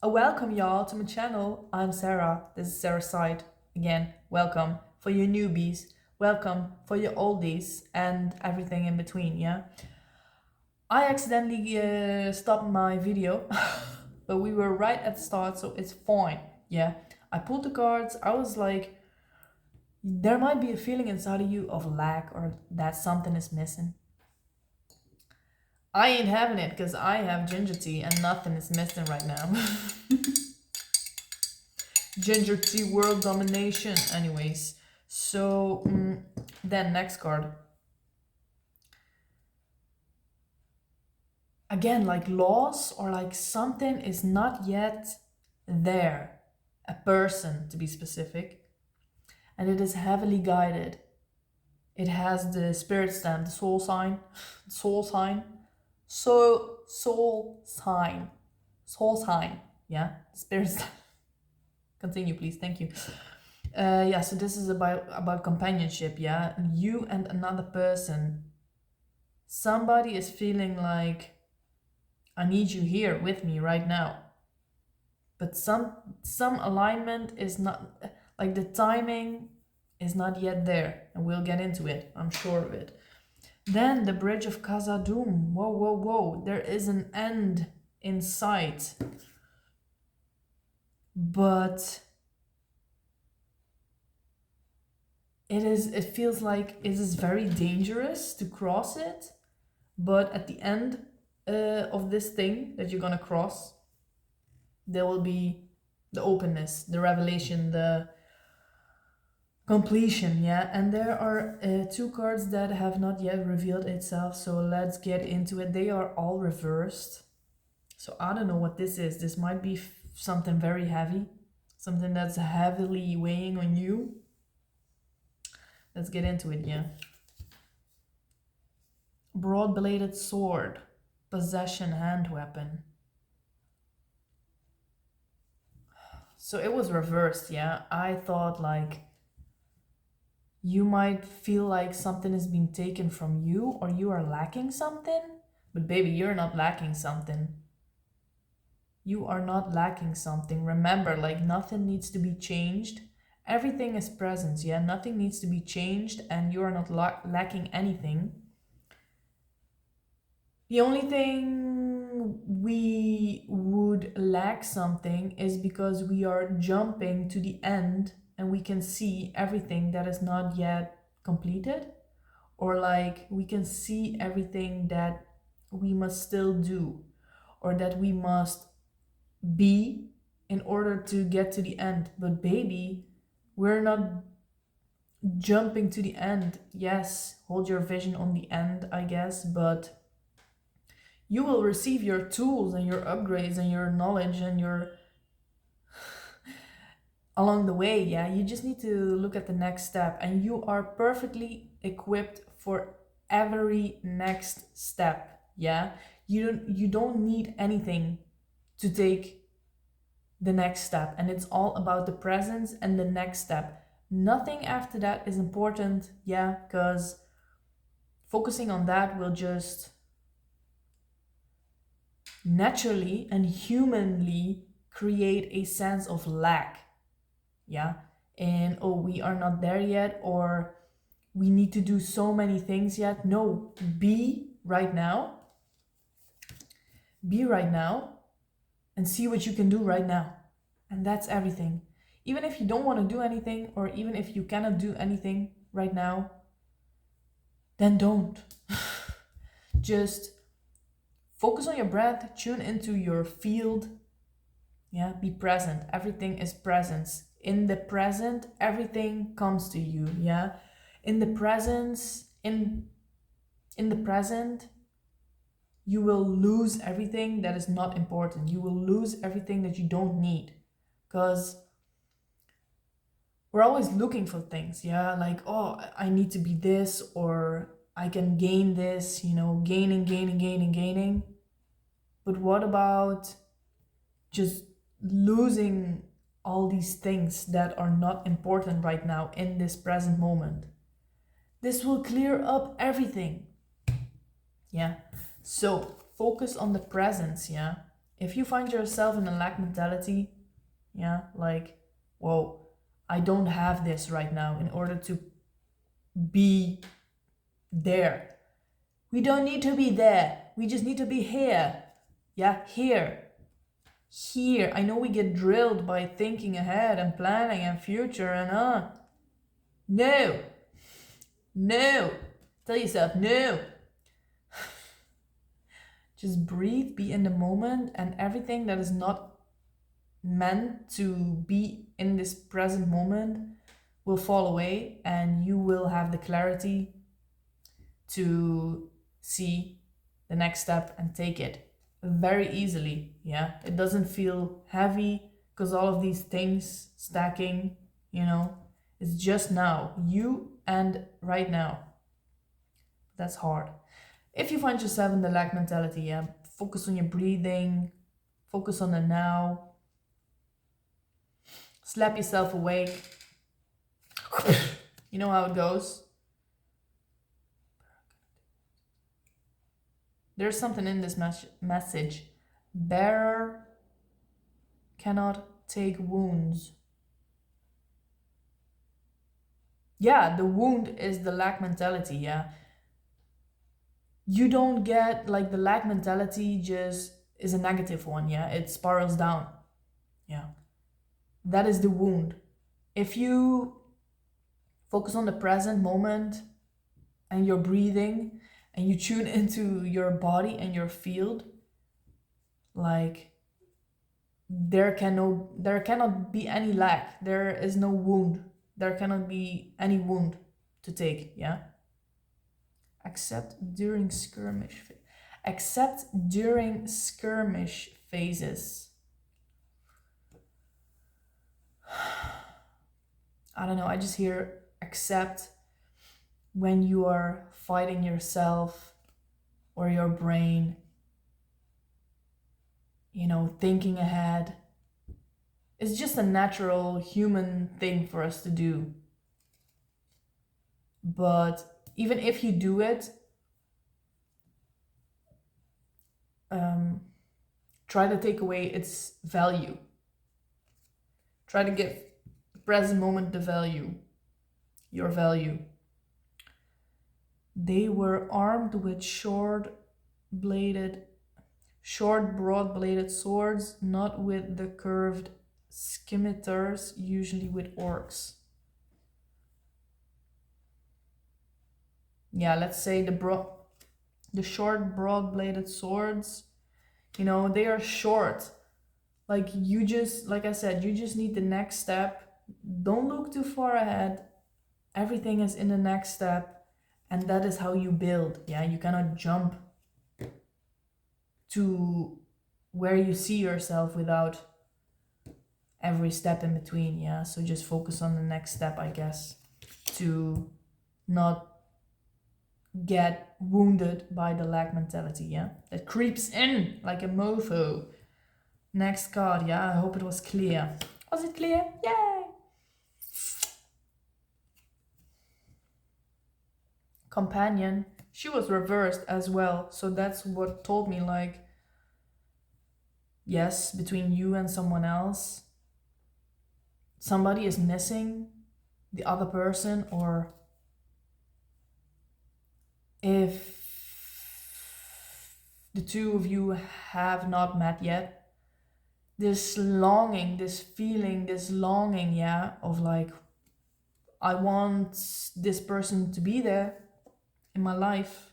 Welcome y'all to my channel. I'm Sarah. This is Sarah's side. Again, welcome for you newbies. Welcome for your oldies and everything in between, yeah? I accidentally stopped my video, but we were right at the start, so it's fine, yeah? I pulled the cards. I was like, there might be a feeling inside of you of lack or that something is missing. I ain't having it because I have ginger tea and nothing is missing right now. Ginger tea world domination. Anyways, so then next card. Again, like loss or like something is not yet there. A person, to be specific. And it is heavily guided. It has the spirit stamp, the soul sign, soul sign, soul sign, soul sign. Yeah, spirit stamp. Continue, please. Thank you. Yeah, so this is about companionship. Yeah, you and another person. Somebody is feeling like I need you here with me right now. But some alignment is not, like the timing is not yet there, and we'll get into it. I'm sure of it. Then the bridge of Khazad-dûm. Whoa, whoa, whoa! There is an end in sight, but it feels like it is very dangerous to cross it, but at the end of this thing that you're gonna cross, there will be the openness, the revelation, the completion. Yeah, and there are two cards that have not yet revealed itself, so let's get into it. They are all reversed, so I don't know what this is. This might be something very heavy, something that's heavily weighing on you. Let's get into it. Yeah. Broad-bladed sword, possession, hand weapon. So it was reversed, yeah. I thought like you might feel like something is being taken from you or you are lacking something, but baby, you're not lacking something. You are not lacking something. Remember, like nothing needs to be changed. Everything is presence, yeah. Nothing needs to be changed and you are not lacking anything. The only thing we would lack something is because we are jumping to the end and we can see everything that is not yet completed, or like we can see everything that we must still do or that we must be in order to get to the end. But baby, we're not jumping to the end. Yes, hold your vision on the end, I guess, but you will receive your tools and your upgrades and your knowledge and your along the way. Yeah, you just need to look at the next step and you are perfectly equipped for every next step. Yeah, you don't need anything to take the next step, and it's all about the presence and the next step. Nothing after that is important. Yeah, because focusing on that will just naturally and humanly create a sense of lack. Yeah, and oh, we are not there yet, or we need to do so many things yet. No, right now be right now and see what you can do right now, and that's everything. Even if you don't want to do anything, or even if you cannot do anything right now, then don't. Just focus on your breath, tune into your field. Yeah, be present. Everything is presence. In the present, everything comes to you. Yeah, in the presence, in the present, you will lose everything that is not important. You will lose everything that you don't need, because we're always looking for things. Yeah, like, oh, I need to be this, or I can gain this. Gaining, gaining, gaining, gaining. But what about just losing all these things that are not important right now in this present moment? This will clear up everything. Yeah. So focus on the presence. Yeah. If you find yourself in a lack mentality, yeah, like, whoa, I don't have this right now in order to be there. We don't need to be there. We just need to be here. Yeah, here. Here. I know we get drilled by thinking ahead and planning and future and No. No. Tell yourself no. Just breathe, be in the moment, and everything that is not meant to be in this present moment will fall away, and you will have the clarity to see the next step and take it very easily. Yeah, it doesn't feel heavy because all of these things stacking, you know, it's just now, you and right now. That's hard. If you find yourself in the lack mentality, yeah, focus on your breathing, focus on the now, slap yourself awake. You know how it goes. There's something in this message. Bearer cannot take wounds. Yeah, the wound is the lack mentality, yeah. You don't get, like, the lack mentality just is a negative one, yeah. It spirals down, yeah. That is the wound. If you focus on the present moment and your breathing and you tune into your body and your field, like, there cannot be any lack. There is no wound. There cannot be any wound to take, yeah? Except during skirmish phases. I don't know, I just hear except when you are fighting yourself or your brain, you know, thinking ahead. It's just a natural human thing for us to do. But even if you do it, try to take away its value. Try to give the present moment the value, your value. They were armed with short, broad-bladed swords, not with the curved scimitars, usually with orcs. Yeah, let's say the short, broad-bladed swords, you know, they are short. Like, like I said, you just need the next step. Don't look too far ahead. Everything is in the next step, and that is how you build. Yeah, you cannot jump to where you see yourself without every step in between. Yeah, so just focus on the next step, I guess, to not get wounded by the lack mentality. Yeah, that creeps in like a mofo. Next card. Yeah, I hope it was clear. Was it clear? Yay! Companion. She was reversed as well, so that's what told me, like, yes, between you and someone else, somebody is missing the other person, or if the two of you have not met yet, this longing, this feeling, this longing, yeah, of like, I want this person to be there in my life.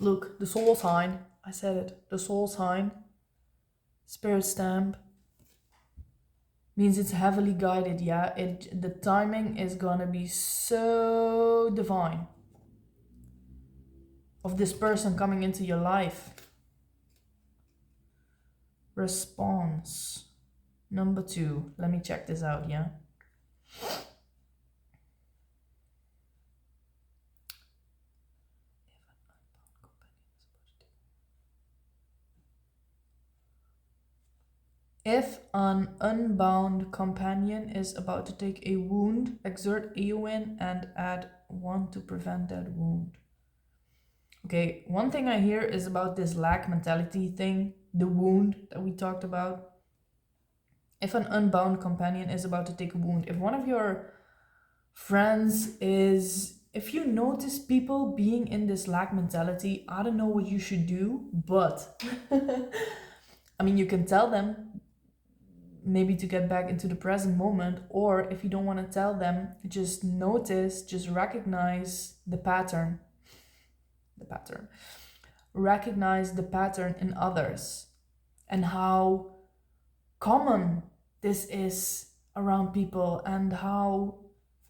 Look, the soul sign, I said it, the soul sign, spirit stamp, means it's heavily guided, yeah. The timing is gonna be so divine of this person coming into your life. Response number 2. Let me check this out, yeah. If an unbound companion is about to take a wound, exert Eowyn and add 1 to prevent that wound. Okay, one thing I hear is about this lack mentality thing. the wound that we talked about. If an unbound companion is about to take a wound, if one of your friends is, if you notice people being in this lack mentality, I don't know what you should do, but I mean, you can tell them maybe to get back into the present moment, or if you don't want to tell them, just notice, just recognize the pattern. The pattern. Recognize the pattern in others and how common this is around people and how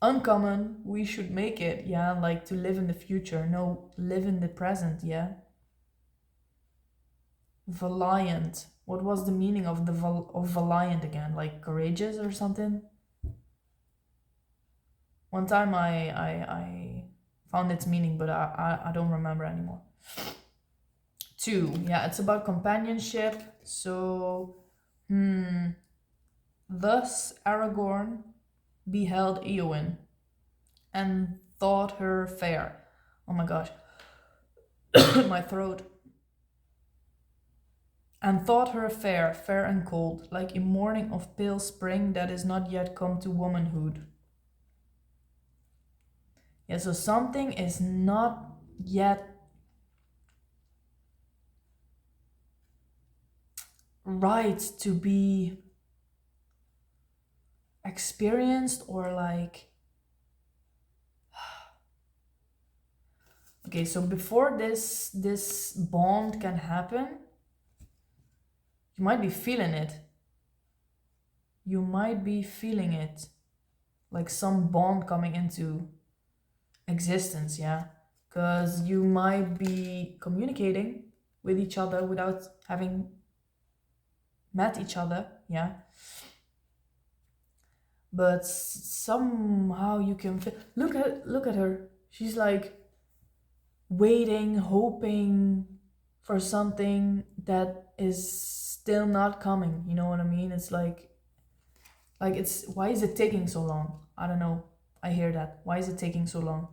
uncommon we should make it. Yeah, like to live in the future. No, live in the present. Yeah. Valiant. What was the meaning of of valiant again? Like courageous or something? One time I found its meaning, but I don't remember anymore. 2. Yeah, it's about companionship. So, thus Aragorn beheld Eowyn and thought her fair. Oh my gosh, my throat. And thought her fair, fair and cold, like a morning of pale spring that is not yet come to womanhood. Yeah, so something is not yet right to be experienced, or like, okay, so before this bond can happen, you might be feeling it. You might be feeling it, like some bond coming into existence, yeah? Because you might be communicating with each other without having met each other, yeah? But somehow you can feel, look at her. She's like waiting, hoping for something that is still not coming. You know what I mean? It's like it's, why is it taking so long? I don't know. I hear that. Why is it taking so long?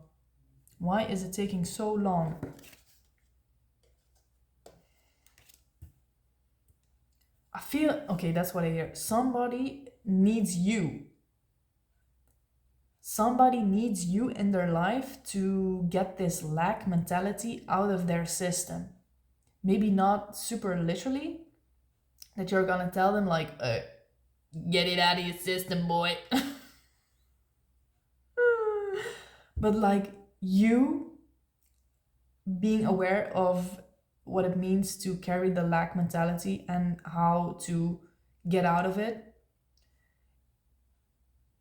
Why is it taking so long? I feel, okay, that's what I hear. Somebody needs you. Somebody needs you in their life to get this lack mentality out of their system. Maybe not super literally, that you're gonna tell them, like, get it out of your system, boy. But like you being aware of what it means to carry the lack mentality and how to get out of it.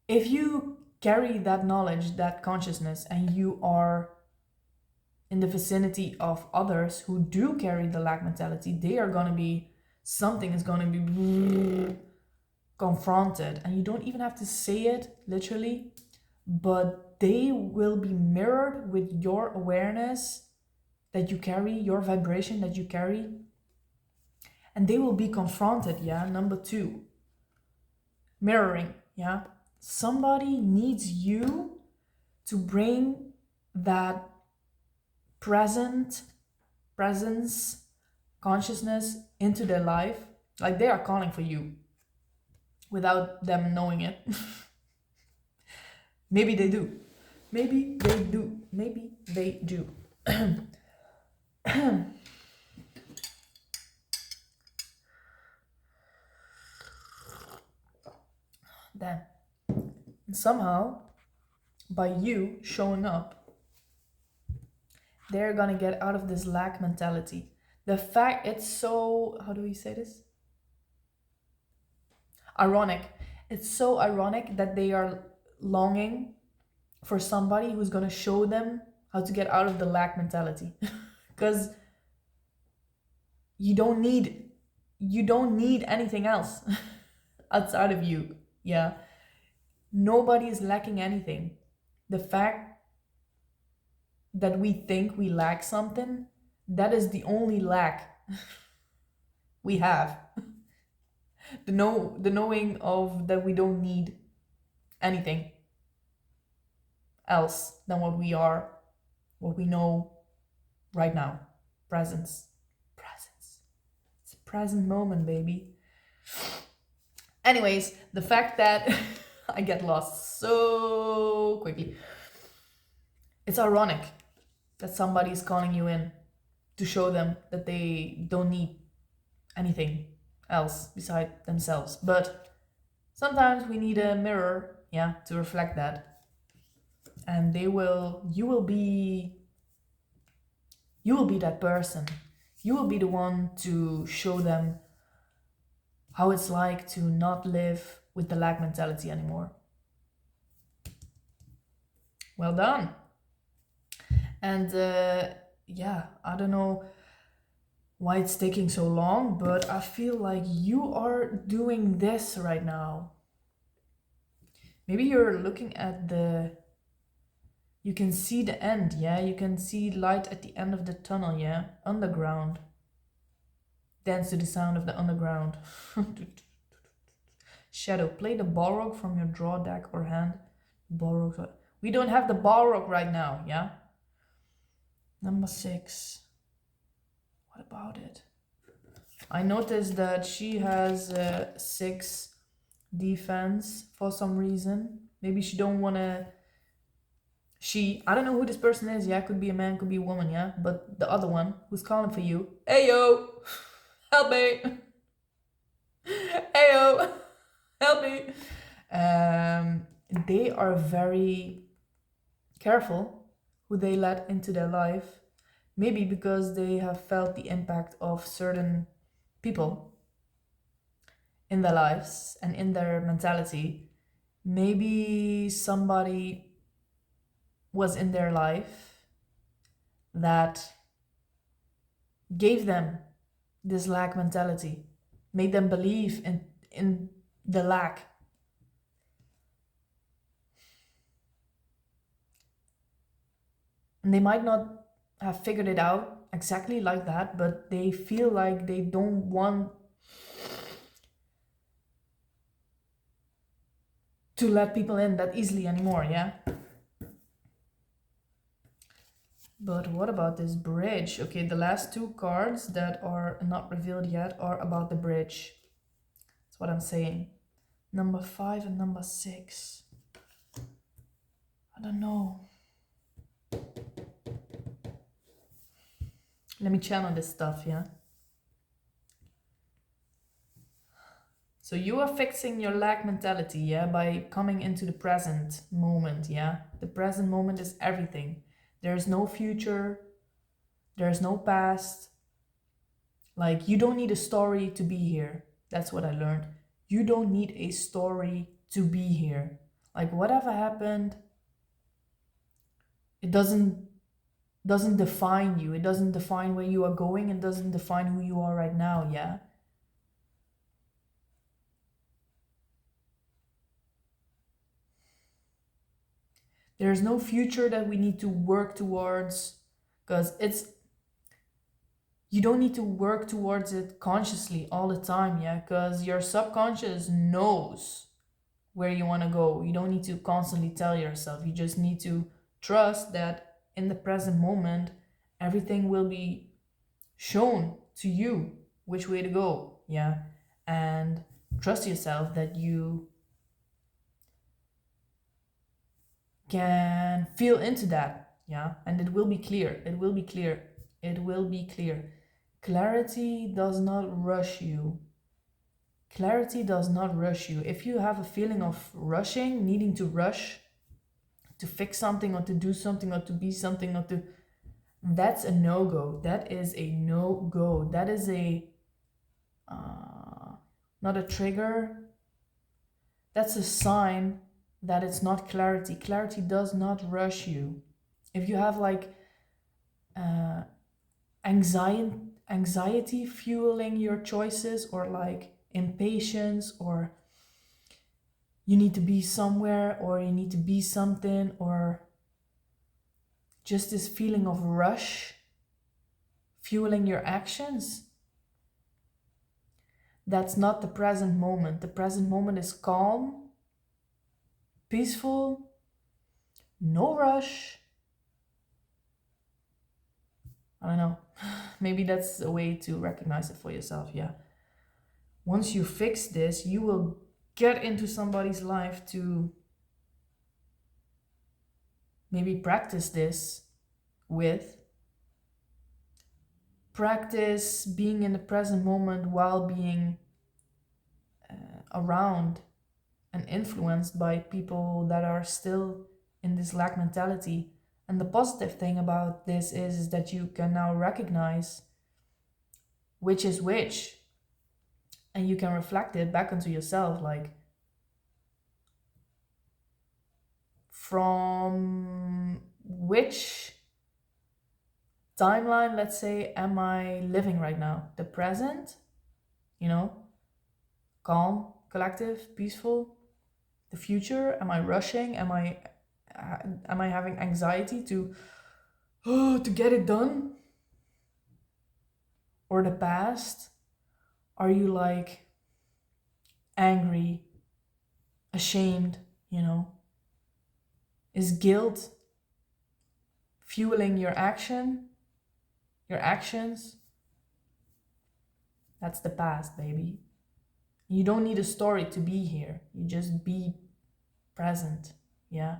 If you carry that knowledge, that consciousness, and you are in the vicinity of others who do carry the lack mentality, they are going to be, something is going to be confronted. And you don't even have to say it literally, but they will be mirrored with your awareness that you carry, your vibration that you carry, and they will be confronted. Yeah, number 2, mirroring. Yeah, somebody needs you to bring that presence, consciousness into their life. Like they are calling for you without them knowing it. Maybe they do. Maybe they do. Maybe they do. Then somehow, by you showing up, they're gonna get out of this lack mentality. The fact, it's so, how do we say this? Ironic. It's so ironic that they are longing for somebody who's gonna show them how to get out of the lack mentality. Because you don't need anything else outside of you. Yeah. Nobody is lacking anything. The fact that we think we lack something, that is the only lack we have. The knowing of that we don't need anything else than what we are, what we know right now. Presence. Presence. It's Present moment, baby. Anyways, the fact that I get lost so quickly. It's ironic that somebody is calling you in to show them that they don't need anything else beside themselves. But sometimes we need a mirror, yeah, to reflect that. And you will be that person. You will be the one to show them how it's like to not live with the lack mentality anymore. Well done. And yeah, I don't know why it's taking so long, but I feel like you are doing this right now. Maybe you're looking at you can see the end, yeah? You can see light at the end of the tunnel, yeah? Underground. Dance to the sound of the underground. Shadow, play the Balrog from your draw deck or hand. Balrog. We don't have the Balrog right now, yeah? Number 6. What about it? I noticed that she has 6 defense for some reason. Maybe she don't want to... I don't know who this person is, yeah? Could be a man, could be a woman, yeah? But the other one who's calling for you. Hey, yo! Help me! Hey, yo! Help me! They are very careful who they let into their life. Maybe because they have felt the impact of certain people in their lives and in their mentality. Maybe somebody was in their life that gave them this lack mentality, made them believe in the lack. And they might not have figured it out exactly like that, but they feel like they don't want to let people in that easily anymore, yeah? But what about this bridge? Okay, the last 2 cards that are not revealed yet are about the bridge. That's what I'm saying. Number 5 and number 6. I don't know. Let me channel this stuff, yeah? So you are fixing your lack mentality, yeah, by coming into the present moment, yeah? The present moment is everything. There's no future. There's no past. Like, you don't need a story to be here. That's what I learned. You don't need a story to be here. Like, whatever happened, it doesn't define you. It doesn't define where you are going. It doesn't define who you are right now, yeah? There's no future that we need to work towards, because you don't need to work towards it consciously all the time, yeah? Because your subconscious knows where you want to go. You don't need to constantly tell yourself. You just need to trust that in the present moment, everything will be shown to you which way to go, yeah? And trust yourself that you can feel into that, yeah? And it will be clear. It will be clear. It will be clear. Clarity does not rush you. Clarity does not rush you. If you have a feeling of rushing, needing to rush to fix something or to do something or to be something or to... That's a no-go. That is a no-go. That is not a trigger. That's a sign that it's not clarity. Clarity does not rush you. If you have like anxiety fueling your choices, or like impatience, or you need to be somewhere, or you need to be something, or just this feeling of rush fueling your actions, that's not the present moment. The present moment is calm, peaceful, no rush, I don't know. Maybe that's a way to recognize it for yourself. Yeah. Once you fix this, you will get into somebody's life to maybe practice this with. Practice being in the present moment while being around and influenced by people that are still in this lack mentality. And the positive thing about this is that you can now recognize which is which, and you can reflect it back onto yourself, like, from which timeline, let's say, am I living right now? The present, you know, calm, collective, peaceful. The future, am I rushing? Am I having anxiety to to get it done? Or the past, are you like angry, ashamed, you know? Is guilt fueling your actions? That's the past, baby. You don't need a story to be here. You just be present. Yeah.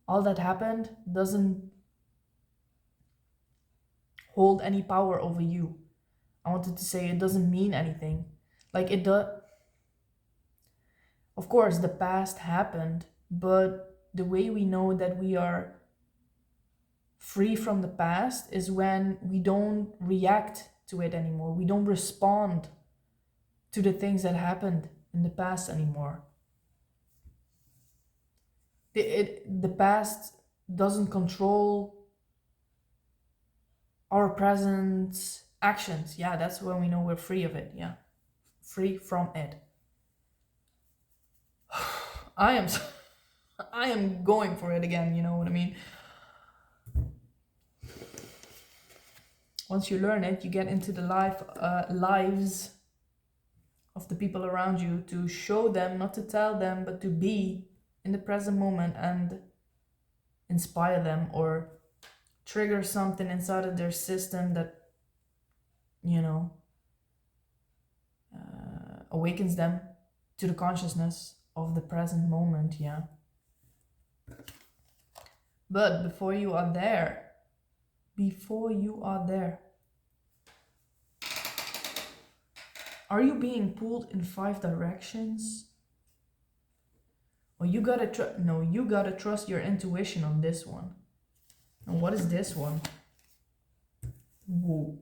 All that happened doesn't hold any power over you. I wanted to say it doesn't mean anything. Like it does. Of course, the past happened, but the way we know that we are free from the past is when we don't react to it anymore. We don't respond to the things that happened in the past anymore. The past doesn't control our present actions. Yeah, that's when we know we're free of it. Yeah, free from it. I am, I am going for it again. You know what I mean? Once you learn it, you get into the lives of the people around you, to show them, not to tell them, but to be in the present moment and inspire them or trigger something inside of their system that, you know, awakens them to the consciousness of the present moment. Yeah. But before you are there, are you being pulled in 5 directions? Or you gotta trust your intuition on this one. And what is this one? Whoa.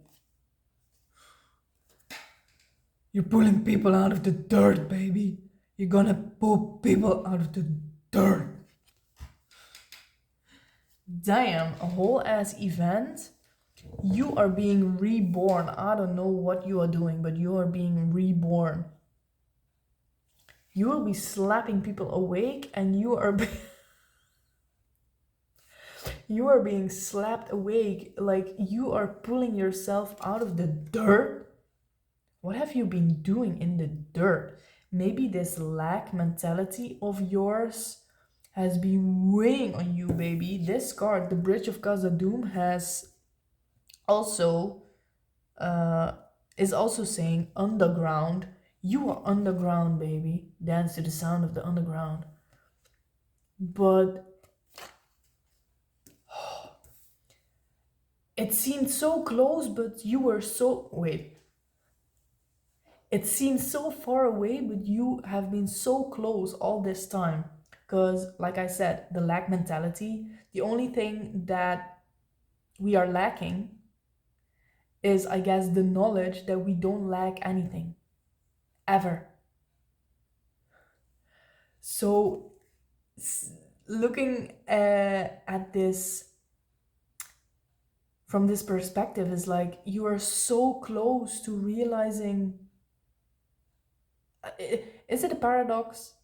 You're pulling people out of the dirt, baby. You're gonna pull people out of the dirt. Damn, a whole ass event. You are being reborn. I don't know what you are doing, but you are being reborn. You will be slapping people awake, and you are you are being slapped awake, like you are pulling yourself out of the dirt. What have you been doing in the dirt? Maybe this lack mentality of yours has been weighing on you, baby. This card, the Bridge of Khazad-dûm, has also is also saying underground. You are underground, baby. Dance to the sound of the underground. But it seemed so close, but you were so... Wait. It seems so far away, but you have been so close all this time. Because, like I said, the lack mentality, the only thing that we are lacking is, I guess, the knowledge that we don't lack anything. Ever. So, looking at this from this perspective is like you are so close to realizing... Is it a paradox?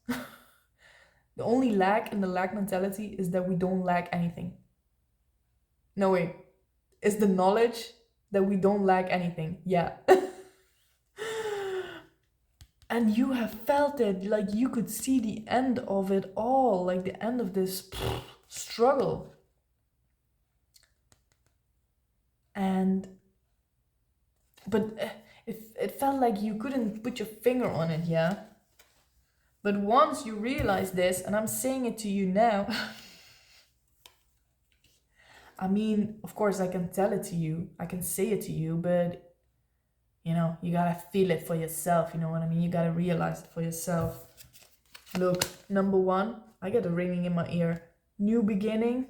The only lack in the lack mentality is that we don't lack anything. No, wait. It's the knowledge that we don't lack anything. Yeah. And you have felt it, like you could see the end of it all, like the end of this struggle. And but it felt like you couldn't put your finger on it, yeah. But once you realize this, and I'm saying it to you now, I mean, of course, I can tell it to you, I can say it to you, but you gotta feel it for yourself. You know what I mean? You gotta realize it for yourself. Look, number one, I get a ringing in my ear. New beginning.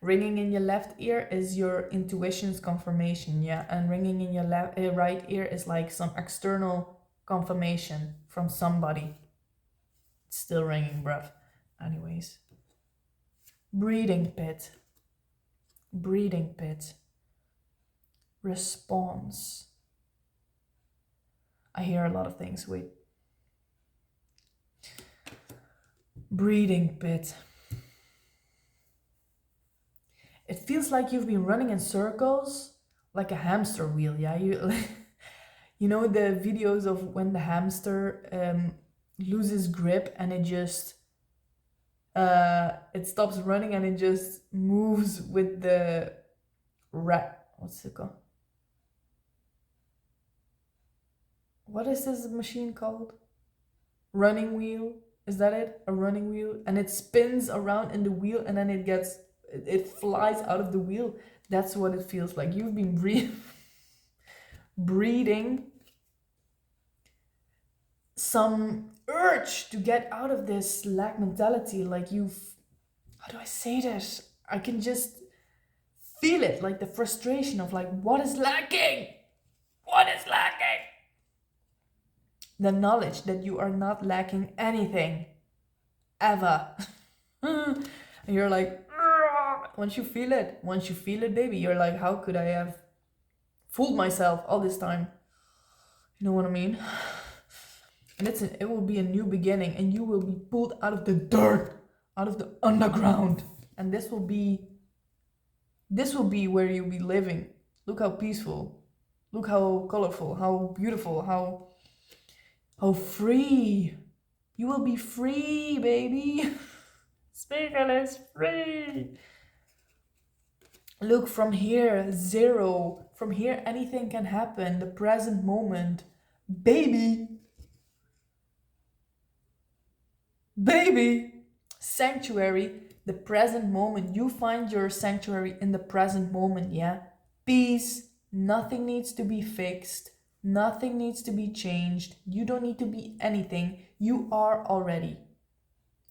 Ringing in your left ear is your intuition's confirmation, yeah, and ringing in your right ear is like some external confirmation from somebody. It's still ringing, bruv. Anyways, breathing pit, breathing pit, response. I hear a lot of things. Wait, breathing pit. It feels like you've been running in circles like a hamster wheel, yeah. You know the videos of when the hamster loses grip and it stops running and it just moves with the what's it called? What is this machine called? Running wheel? Is that it? A running wheel? And it spins around in the wheel and then it flies out of the wheel. That's what it feels like. You've been breathing some urge to get out of this lack mentality. Like how do I say this? I can just feel it, like the frustration of like, what is lacking? What is lacking? The knowledge that you are not lacking anything. Ever. And you're like, once you feel it, baby, you're like, how could I have fooled myself all this time? You know what I mean? And it will be a new beginning, and you will be pulled out of the dirt, out of the underground, and this will be where you'll be living. Look how peaceful, look how colorful, how beautiful, how free. You will be free, baby. Speaker is free. Look, from here, zero. From here, anything can happen. The present moment. Baby. Sanctuary. The present moment. You find your sanctuary in the present moment, yeah? Peace. Nothing needs to be fixed. Nothing needs to be changed. You don't need to be anything. You are already.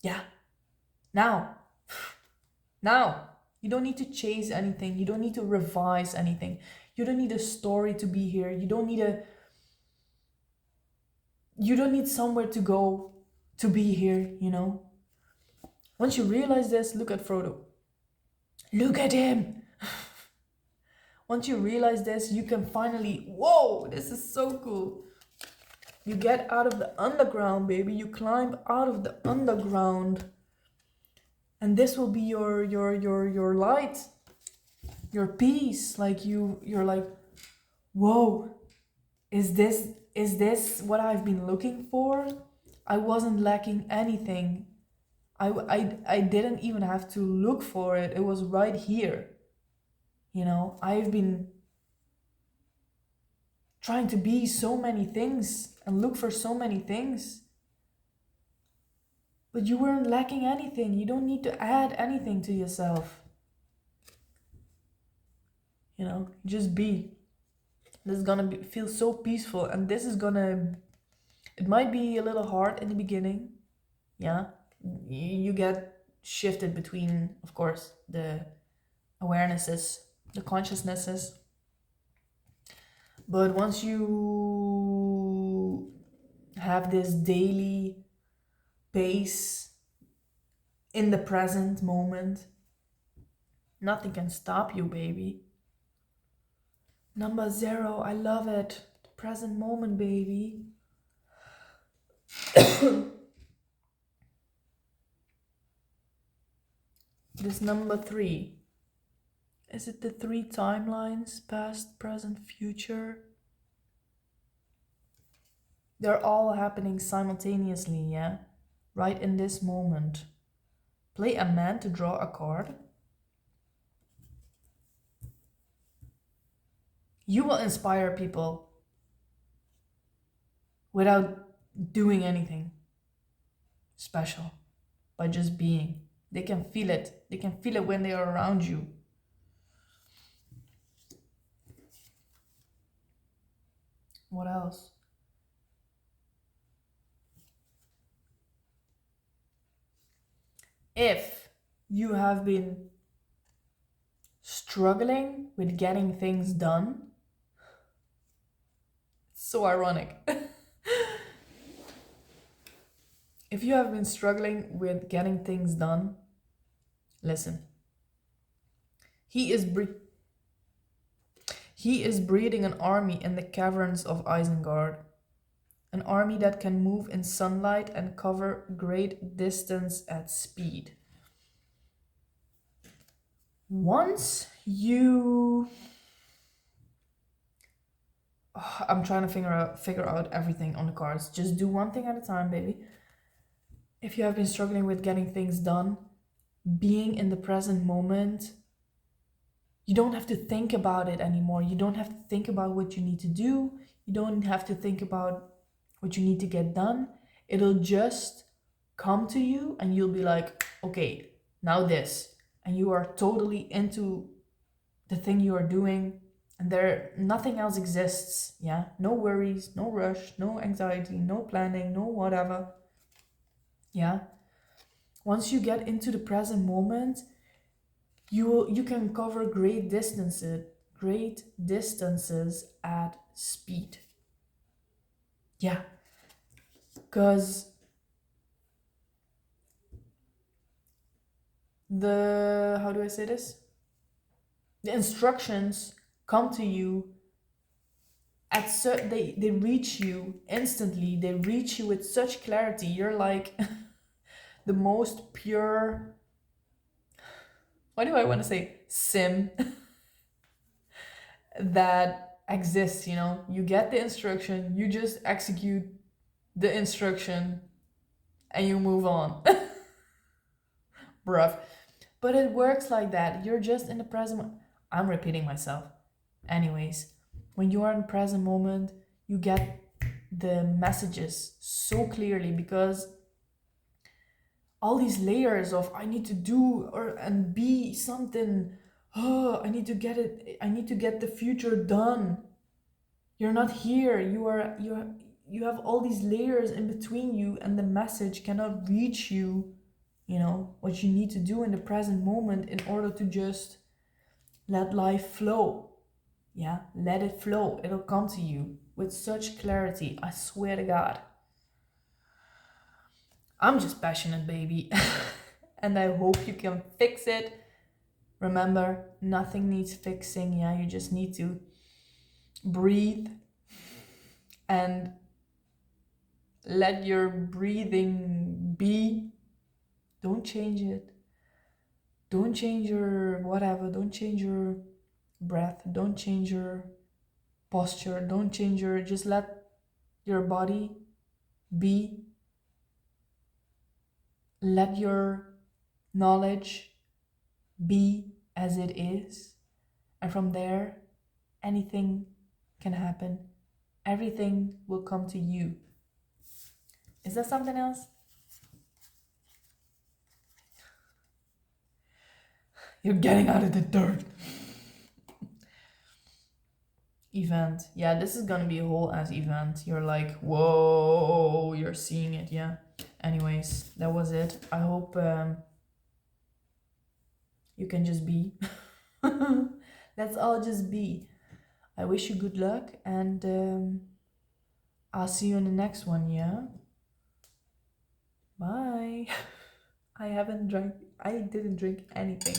Yeah. Now. You don't need to chase anything. You don't need to revise anything. You don't need a story to be here. You don't need somewhere to go to be here, Once you realize this, look at Frodo. Look at him. Once you realize this, you can finally, whoa, this is so cool. You get out of the underground, baby. You climb out of the underground. And this will be your light, your peace. Like you're like, whoa, is this what I've been looking for? I wasn't lacking anything. I didn't even have to look for it. It was right here. I've been trying to be so many things and look for so many things. But you weren't lacking anything. You don't need to add anything to yourself. Just be. This is gonna feel so peaceful, and this is it might be a little hard in the beginning. Yeah. You get shifted between, of course, the awarenesses, the consciousnesses. But once you have this daily pace in the present moment, nothing can stop you, baby. Number 0, I love it. The present moment, baby. This number 3. Is it the 3 timelines? Past, present, future? They're all happening simultaneously, yeah? Right in this moment. Play a man to draw a card. You will inspire people without doing anything special, by just being. They can feel it. They can feel it when they are around you. What else? If you have been struggling with getting things done, it's so ironic. If you have been struggling with getting things done, listen. He is breeding an army in the caverns of Isengard. An army that can move in sunlight and cover great distance at speed. Once you... I'm trying to figure out everything on the cards. Just do one thing at a time, baby. If you have been struggling with getting things done, being in the present moment, you don't have to think about it anymore. You don't have to think about what you need to do. You don't have to think about what you need to get done. It'll just come to you and you'll be like, okay, now this. And you are totally into the thing you are doing, and there nothing else exists. Yeah, no worries, no rush, no anxiety, no planning, no whatever. Yeah, once you get into the present moment, you can cover great distances at speed. Yeah, because how do I say this, the instructions come to you at they reach you instantly. They reach you with such clarity. You're like the most pure, what do I want to say, sim that exists. You get the instruction, you just execute the instruction, and you move on. Bruv. But it works like that. You're just in the present. I'm repeating myself. Anyways, when you are in the present moment, you get the messages so clearly, because all these layers of I need to do and be something. Oh, I need to get it. I need to get the future done. You're not here. You have all these layers in between you, and the message cannot reach you. What you need to do in the present moment in order to just let life flow. Yeah, let it flow. It'll come to you with such clarity. I swear to God. I'm just passionate, baby. And I hope you can fix it. Remember, nothing needs fixing. Yeah, you just need to breathe and let your breathing be. Don't change it. Don't change your whatever. Don't change your breath. Don't change your posture. Don't change just let your body be. Let your knowledge be as it is. And from there, anything can happen. Everything will come to you. Is that something else? You're getting out of the dirt. Event. Yeah, this is gonna be a whole ass event. You're like, whoa, you're seeing it. Yeah. Anyways, that was it. I hope you can just be. Let's all just be. I wish you good luck, and I'll see you in the next one. Yeah. Bye. I didn't drink anything.